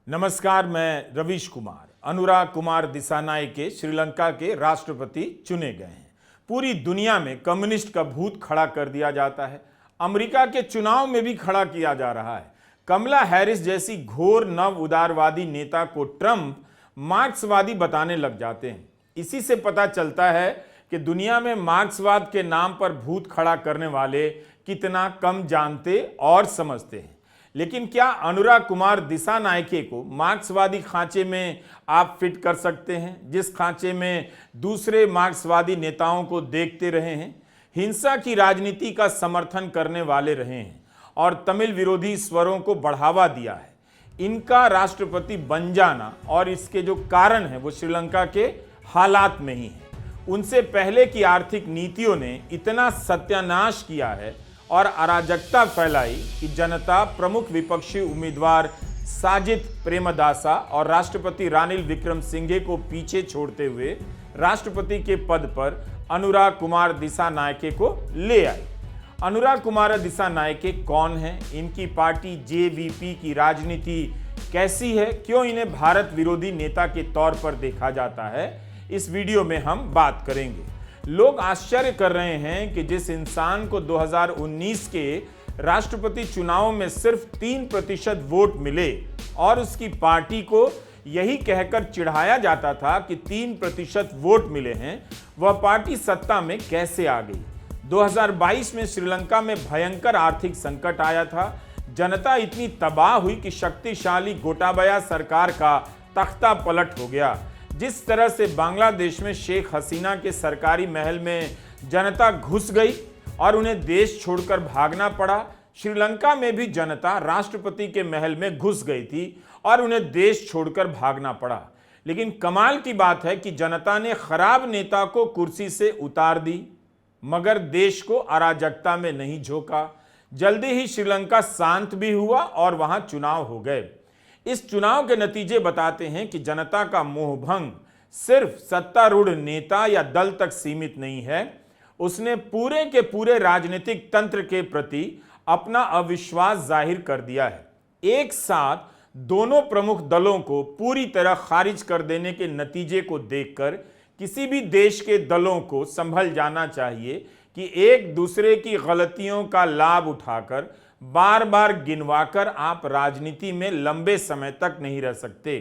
नमस्कार, मैं रवीश कुमार। अनुराग कुमार दिसानायके श्रीलंका के राष्ट्रपति चुने गए हैं। पूरी दुनिया में कम्युनिस्ट का भूत खड़ा कर दिया जाता है। अमेरिका के चुनाव में भी खड़ा किया जा रहा है। कमला हैरिस जैसी घोर नव उदारवादी नेता को ट्रंप मार्क्सवादी बताने लग जाते हैं। इसी से पता चलता है कि दुनिया में मार्क्सवाद के नाम पर भूत खड़ा करने वाले कितना कम जानते और समझते हैं। लेकिन क्या अनुराग कुमार दिसानायके को मार्क्सवादी खांचे में आप फिट कर सकते हैं, जिस खांचे में दूसरे मार्क्सवादी नेताओं को देखते रहे हैं, हिंसा की राजनीति का समर्थन करने वाले रहे हैं और तमिल विरोधी स्वरों को बढ़ावा दिया है? इनका राष्ट्रपति बन जाना और इसके जो कारण है वो श्रीलंका के हालात में ही है। उनसे पहले की आर्थिक नीतियों ने इतना सत्यानाश किया है और अराजकता फैलाई कि जनता प्रमुख विपक्षी उम्मीदवार साजिद प्रेमदासा और राष्ट्रपति रानिल विक्रमसिंघे को पीछे छोड़ते हुए राष्ट्रपति के पद पर अनुराग कुमार दिसानायके को ले आई। अनुराग कुमार दिसानायके कौन है? इनकी पार्टी जेवीपी की राजनीति कैसी है? क्यों इन्हें भारत विरोधी नेता के तौर पर देखा जाता है? इस वीडियो में हम बात करेंगे। लोग आश्चर्य कर रहे हैं कि जिस इंसान को 2019 के राष्ट्रपति चुनाव में सिर्फ 3% वोट मिले और उसकी पार्टी को यही कहकर चिढ़ाया जाता था कि 3% वोट मिले हैं, वह पार्टी सत्ता में कैसे आ गई? 2022 में श्रीलंका में भयंकर आर्थिक संकट आया था। जनता इतनी तबाह हुई कि शक्तिशाली गोटाबाया सरकार का तख्ता पलट हो गया। जिस तरह से बांग्लादेश में शेख हसीना के सरकारी महल में जनता घुस गई और उन्हें देश छोड़कर भागना पड़ा, श्रीलंका में भी जनता राष्ट्रपति के महल में घुस गई थी और उन्हें देश छोड़कर भागना पड़ा। लेकिन कमाल की बात है कि जनता ने खराब नेता को कुर्सी से उतार दी, मगर देश को अराजकता में नहीं झोंका। जल्दी ही श्रीलंका शांत भी हुआ और वहां चुनाव हो गए। इस चुनाव के नतीजे बताते हैं कि जनता का मोहभंग सिर्फ सत्तारूढ़ नेता या दल तक सीमित नहीं है, उसने पूरे के पूरे राजनीतिक तंत्र के प्रति अपना अविश्वास जाहिर कर दिया है। एक साथ दोनों प्रमुख दलों को पूरी तरह खारिज कर देने के नतीजे को देखकर किसी भी देश के दलों को संभल जाना चाहिए कि एक दूसरे की गलतियों का लाभ उठाकर बार बार गिनवाकर आप राजनीति में लंबे समय तक नहीं रह सकते।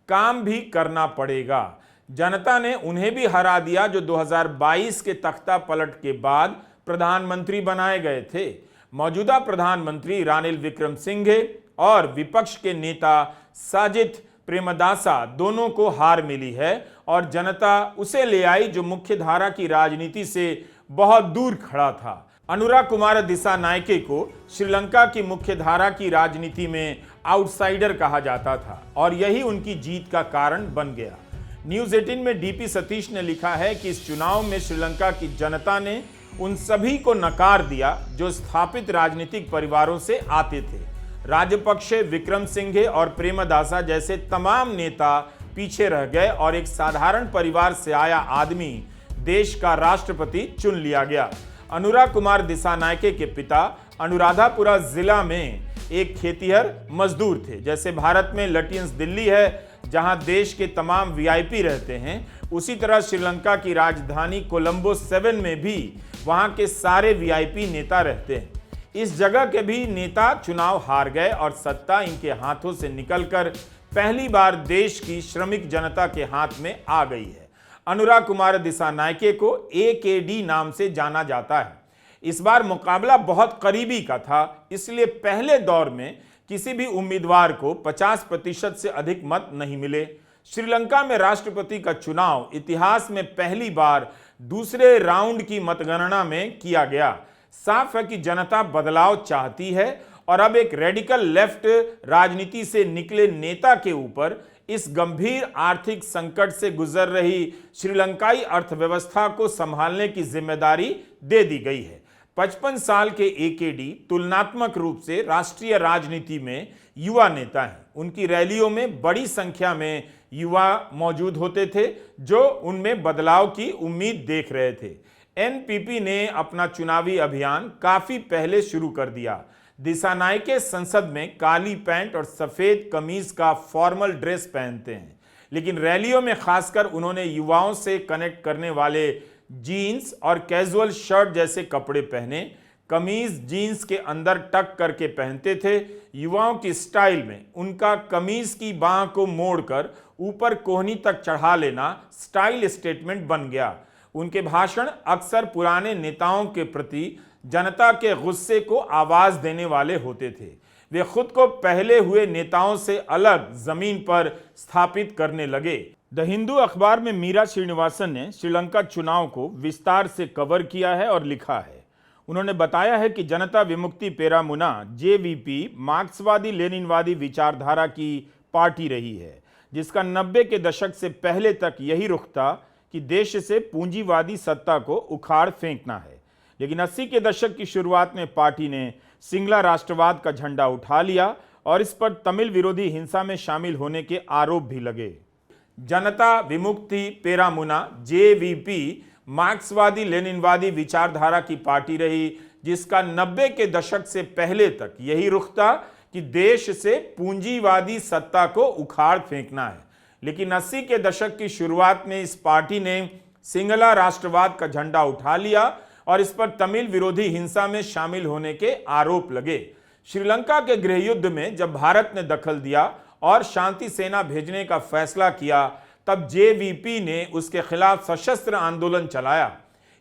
काम भी करना पड़ेगा। जनता ने उन्हें भी हरा दिया जो 2022 के तख्ता पलट के बाद प्रधानमंत्री बनाए गए थे। मौजूदा प्रधानमंत्री रानिल विक्रमसिंघे और विपक्ष के नेता साजिद प्रेमदासा दोनों को हार मिली है और जनता उसे ले आई जो मुख्यधारा की राजनीति से बहुत दूर खड़ा था। अनुराग कुमार दिसानायके को श्रीलंका की मुख्यधारा की राजनीति में आउटसाइडर कहा जाता था और यही उनकी जीत का कारण बन गया। न्यूज़ 18 में डीपी सतीश ने लिखा है कि इस चुनाव में श्रीलंका की जनता ने उन सभी को नकार दिया जो स्थापित राजनीतिक परिवारों से आते थे। राजपक्षे, विक्रमसिंघे और प्रेमदासा जैसे तमाम नेता पीछे रह गए और एक साधारण परिवार से आया आदमी देश का राष्ट्रपति चुन लिया गया। अनुराग कुमार दिसानायके के पिता अनुराधापुरा जिला में एक खेतिहर मजदूर थे। जैसे भारत में लटियंस दिल्ली है जहां देश के तमाम वीआईपी रहते हैं, उसी तरह श्रीलंका की राजधानी कोलंबो 7 में भी वहां के सारे वीआईपी नेता रहते हैं। इस जगह के भी नेता चुनाव हार गए और सत्ता इनके हाथों से निकलकर पहली बार देश की श्रमिक जनता के हाथ में आ गई है। अनुराग कुमार दिसानायके को एकेडी नाम से जाना जाता है। इस बार मुकाबला बहुत करीबी का था, इसलिए पहले दौर में किसी भी उम्मीदवार को 50% से अधिक मत नहीं मिले। श्रीलंका में राष्ट्रपति का चुनाव इतिहास में पहली बार दूसरे राउंड की मतगणना में किया गया। साफ है कि जनता बदलाव चाहती है और अब एक रेडिकल लेफ्ट राजनीति से निकले नेता के ऊपर इस गंभीर आर्थिक संकट से गुजर रही श्रीलंकाई अर्थव्यवस्था को संभालने की जिम्मेदारी दे दी गई है। 55 साल के एकेडी तुलनात्मक रूप से राष्ट्रीय राजनीति में युवा नेता हैं। उनकी रैलियों में बड़ी संख्या में युवा मौजूद होते थे जो उनमें बदलाव की उम्मीद देख रहे थे। एनपीपी ने अपना चुनावी अभियान काफी पहले शुरू कर दिया। दिसानायके संसद में काली पैंट और सफेद कमीज का फॉर्मल ड्रेस पहनते हैं, लेकिन रैलियों में खासकर उन्होंने युवाओं से कनेक्ट करने वाले जीन्स और कैजुअल शर्ट जैसे कपड़े पहने। कमीज जीन्स के अंदर टक करके पहनते थे। युवाओं की स्टाइल में उनका कमीज की बाह को मोड़कर ऊपर कोहनी तक चढ़ा लेना स्टाइल स्टेटमेंट बन गया। उनके भाषण अक्सर पुराने नेताओं के प्रति जनता के गुस्से को आवाज देने वाले होते थे। वे खुद को पहले हुए नेताओं से अलग जमीन पर स्थापित करने लगे। द हिंदू अखबार में मीरा श्रीनिवासन ने श्रीलंका चुनाव को विस्तार से कवर किया है और लिखा है। उन्होंने बताया है कि जनता विमुक्ति पेरामुना जेवीपी मार्क्सवादी लेनिनवादी विचारधारा की पार्टी रही है, जिसका 90 के दशक से पहले तक यही रुख था कि देश से पूंजीवादी सत्ता को उखाड़ फेंकना है। लेकिन 80 के दशक की शुरुआत में पार्टी ने सिंगला राष्ट्रवाद का झंडा उठा लिया और इस पर तमिल विरोधी हिंसा में शामिल होने के आरोप भी लगे। जनता विमुक्ति पेरामुना जेवीपी मार्क्सवादी लेनिनवादी विचारधारा की पार्टी रही, जिसका 90 के दशक से पहले तक यही रुख था कि देश से पूंजीवादी सत्ता को उखाड़ फेंकना है। लेकिन 80 के दशक की शुरुआत में इस पार्टी ने सिंगला राष्ट्रवाद का झंडा उठा लिया और इस पर तमिल विरोधी हिंसा में शामिल होने के आरोप लगे। श्रीलंका के गृह युद्ध में जब भारत ने दखल दिया और शांति सेना भेजने का फैसला किया, तब जेवीपी ने उसके खिलाफ सशस्त्र आंदोलन चलाया।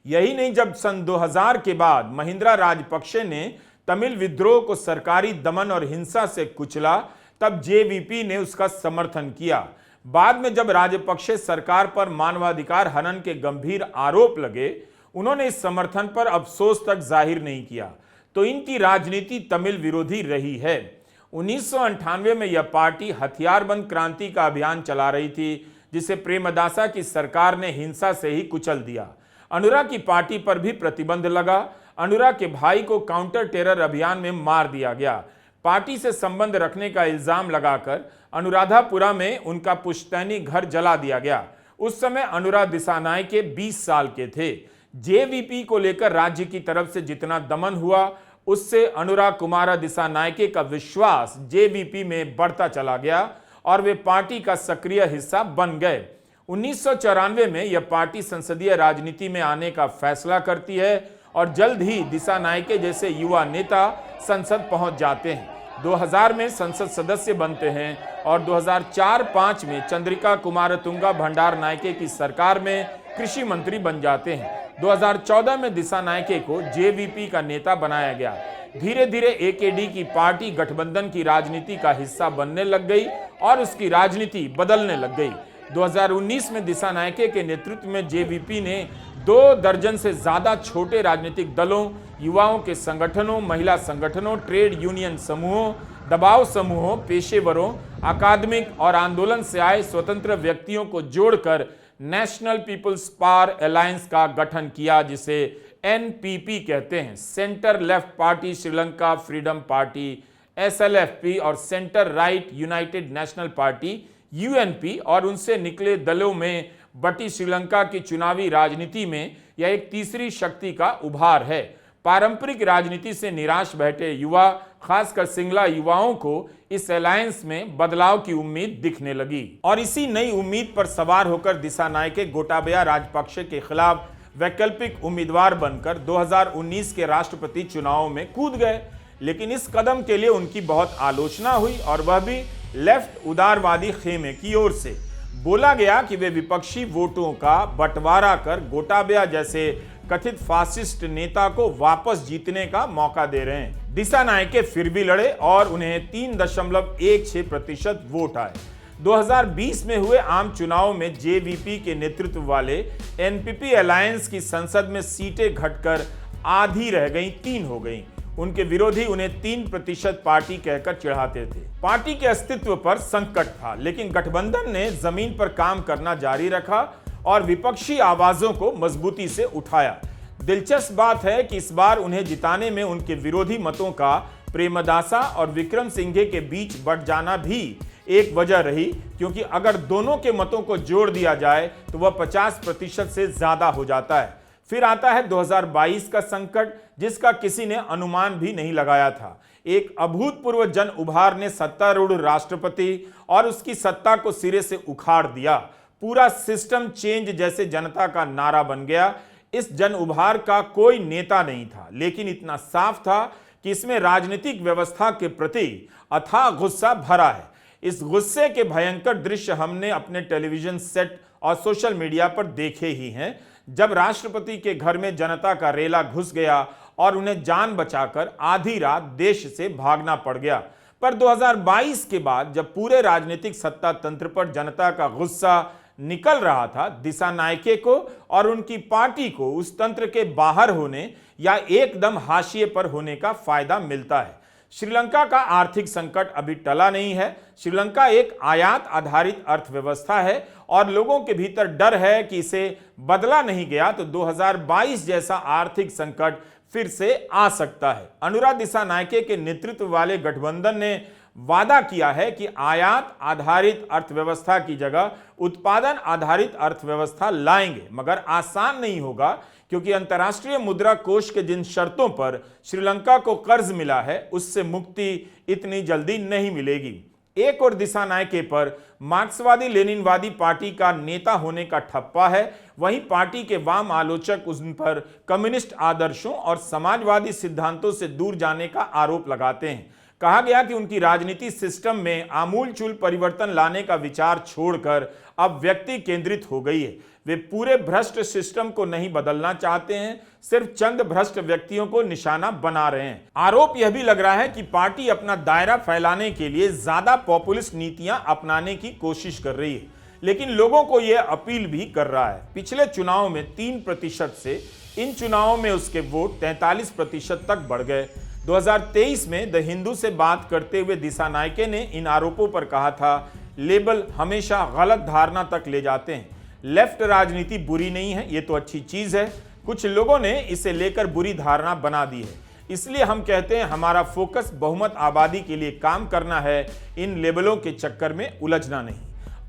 यही नहीं, जब सन 2000 के बाद महिंद्रा राजपक्षे ने तमिल विद्रोह को सरकारी दमन और हिंसा से कुचला, तब जेवीपी ने उसका समर्थन किया। बाद में जब राजपक्षे सरकार पर मानवाधिकार हनन के गंभीर आरोप लगे, उन्होंने इस समर्थन पर अफसोस तक जाहिर नहीं किया। तो इनकी राजनीति तमिल विरोधी रही है। 1998 में यह पार्टी हथियारबंद क्रांति का अभियान चला रही थी, जिसे प्रेमदासा की सरकार ने हिंसा से ही कुचल दिया। अनुरा की पार्टी पर भी प्रतिबंध लगा। अनुरा के भाई को काउंटर टेरर अभियान में मार दिया गया। पार्टी से संबंध रखने का इल्जाम लगाकर अनुराधापुरा में उनका पुश्तैनी घर जला दिया गया। उस समय अनुरा दिसानायके 20 साल के थे। जेवीपी को लेकर राज्य की तरफ से जितना दमन हुआ, उससे अनुरा कुमारा दिसानायके का विश्वास जेवीपी में बढ़ता चला गया और वे पार्टी का सक्रिय हिस्सा बन गए। 1994 में यह पार्टी संसदीय राजनीति में आने का फैसला करती है और जल्द ही दिसानायके जैसे युवा नेता संसद पहुंच जाते हैं। 2000 में संसद सदस्य बनते हैं और 2004-05 में चंद्रिका कुमारतुंगा भंडारनायके की सरकार में कृषि मंत्री बन जाते हैं। 2014 में दिसानायके को जेवीपी का नेता बनाया गया। धीरे धीरे एकेडी की पार्टी गठबंधन की राजनीति का हिस्सा बनने लग गई और उसकी राजनीति बदलने लग गई। 2019 में दिसानायके के नेतृत्व में जेवीपी ने 2 दर्जन से ज्यादा छोटे राजनीतिक दलों, युवाओं के संगठनों, महिला संगठनों, ट्रेड यूनियन समूहों, दबाव समूहों, पेशेवरों, अकादमिक और आंदोलन से आए स्वतंत्र व्यक्तियों को जोड़कर नेशनल पीपल्स पावर अलायंस का गठन किया, जिसे एनपीपी कहते हैं। Centre left party Sri Lanka Freedom Party SLFP और centre right United National Party UNP और उनसे निकले दलों में बटी श्रीलंका की चुनावी राजनीति में यह एक तीसरी शक्ति का उभार है। पारंपरिक राजनीति से निराश बैठे युवा, खासकर सिंगला युवाओं को इस अलायंस में बदलाव की उम्मीद दिखने लगी और इसी नई उम्मीद पर सवार होकर दिसानायके गोटाबया राजपक्षे के खिलाफ वैकल्पिक उम्मीदवार बनकर 2019 के राष्ट्रपति चुनावों में कूद गए। लेकिन इस कदम के लिए उनकी बहुत आलोचना हुई और वह भी लेफ्ट उदारवादी खेमे की ओर से। बोला गया कि वे विपक्षी वोटों का बंटवारा कर गोटाबया जैसे कथित फासिस्ट नेता को वापस जीतने का मौका दे रहे हैं। दिसानायके फिर भी लड़े और उन्हें 3.16% वोट आए। 2020 में हुए आम चुनाव में जेवीपी के नेतृत्व वाले एनपीपी अलायंस की संसद में सीटें घटकर आधी रह गईं, 3 हो गईं। उनके विरोधी उन्हें 3% पार्टी कहकर चिढ़ाते थे। पार्टी के अस्तित्व पर संकट था, लेकिन गठबंधन ने जमीन पर काम करना जारी रखा और विपक्षी आवाजों को मजबूती से उठाया। दिलचस्प बात है कि इस बार उन्हें जिताने में उनके विरोधी मतों का प्रेमदासा और विक्रमसिंघे के बीच बंट जाना भी एक वजह रही, क्योंकि अगर दोनों के मतों को जोड़ दिया जाए तो वह 50% से ज्यादा हो जाता है। फिर आता है 2022 का संकट, जिसका किसी ने अनुमान भी नहीं लगाया था। एक अभूतपूर्व जन उभार ने सत्तारूढ़ राष्ट्रपति और उसकी सत्ता को सिरे से उखाड़ दिया। पूरा सिस्टम चेंज जैसे जनता का नारा बन गया। इस जन उभार का कोई नेता नहीं था, लेकिन इतना साफ था कि इसमें राजनीतिक व्यवस्था के प्रति अथाह गुस्सा भरा है। इस गुस्से के भयंकर दृश्य हमने अपने टेलीविजन सेट और सोशल मीडिया पर देखे ही हैं, जब राष्ट्रपति के घर में जनता का रेला घुस गया और उन्हें जान बचाकर आधी रात देश से भागना पड़ गया। पर 2022 के बाद जब पूरे राजनीतिक सत्ता तंत्र पर जनता का गुस्सा निकल रहा था, दिसानायके को और उनकी पार्टी को उस तंत्र के बाहर होने या एकदम हाशिए पर होने का फायदा मिलता है। श्रीलंका का आर्थिक संकट अभी टला नहीं है। श्रीलंका एक आयात आधारित अर्थव्यवस्था है और लोगों के भीतर डर है कि इसे बदला नहीं गया तो 2022 जैसा आर्थिक संकट फिर से आ सकता है। अनुरा दिसानायके के नेतृत्व वाले गठबंधन ने वादा किया है कि आयात आधारित अर्थव्यवस्था की जगह उत्पादन आधारित अर्थव्यवस्था लाएंगे, मगर आसान नहीं होगा, क्योंकि अंतर्राष्ट्रीय मुद्रा कोष के जिन शर्तों पर श्रीलंका को कर्ज मिला है उससे मुक्ति इतनी जल्दी नहीं मिलेगी। एक और दिसानायके पर मार्क्सवादी लेनिनवादी पार्टी का नेता होने का ठप्पा है, वहीं पार्टी के वाम आलोचक उन पर कम्युनिस्ट आदर्शों और समाजवादी सिद्धांतों से दूर जाने का आरोप लगाते हैं। कहा गया कि उनकी राजनीति सिस्टम में आमूलचूल परिवर्तन लाने का विचार छोड़कर अब व्यक्ति केंद्रित हो गई है। वे पूरे भ्रष्ट सिस्टम को नहीं बदलना चाहते हैं, सिर्फ चंद भ्रष्ट व्यक्तियों को निशाना बना रहे हैं। आरोप यह भी लग रहा है कि पार्टी अपना दायरा फैलाने के लिए ज्यादा पॉपुलिस्ट नीतियां अपनाने की कोशिश कर रही है, लेकिन लोगों को यह अपील भी कर रहा है। पिछले चुनाव में 3% से इन चुनावों में उसके वोट 43% तक बढ़ गए। 2023 में द हिंदू से बात करते हुए दिसानायके ने इन आरोपों पर कहा था, लेबल हमेशा गलत धारणा तक ले जाते हैं। लेफ्ट राजनीति बुरी नहीं है, ये तो अच्छी चीज है। कुछ लोगों ने इसे लेकर बुरी धारणा बना दी है, इसलिए हम कहते हैं हमारा फोकस बहुमत आबादी के लिए काम करना है, इन लेबलों के चक्कर में उलझना नहीं।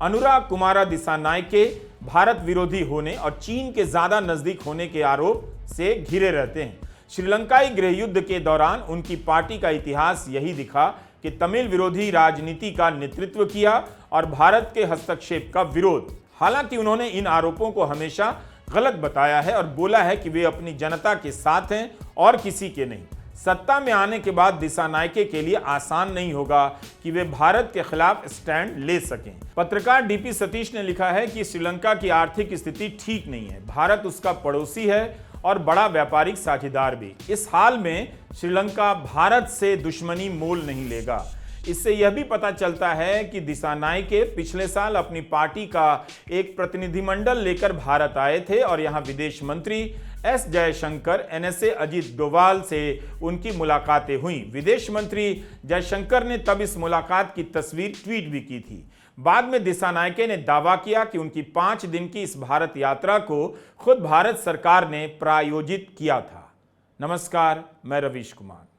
अनुरा कुमारा दिसानायके भारत विरोधी होने और चीन के ज्यादा नजदीक होने के आरोप से घिरे रहते हैं। श्रीलंकाई गृह युद्ध के दौरान उनकी पार्टी का इतिहास यही दिखा कि तमिल विरोधी राजनीति का नेतृत्व किया और भारत के हस्तक्षेप का विरोध। हालांकि उन्होंने इन आरोपों को हमेशा गलत बताया है और बोला है कि वे अपनी जनता के साथ हैं और किसी के नहीं। सत्ता में आने के बाद दिसानायके के लिए आसान नहीं होगा कि वे भारत के खिलाफ स्टैंड ले सकें। पत्रकार डीपी सतीश ने लिखा है कि श्रीलंका की आर्थिक स्थिति ठीक नहीं है, भारत उसका पड़ोसी है और बड़ा व्यापारिक साझेदार भी। इस हाल में श्रीलंका भारत से दुश्मनी मोल नहीं लेगा। इससे यह भी पता चलता है कि दिसानायके पिछले साल अपनी पार्टी का एक प्रतिनिधिमंडल लेकर भारत आए थे और यहां विदेश मंत्री एस जयशंकर, एनएसए अजीत डोभाल से उनकी मुलाकातें हुई। विदेश मंत्री जयशंकर ने तब इस मुलाकात की तस्वीर ट्वीट भी की थी। बाद में दिसानायके ने दावा किया कि उनकी 5 दिन की इस भारत यात्रा को खुद भारत सरकार ने प्रायोजित किया था। नमस्कार, मैं रवीश कुमार।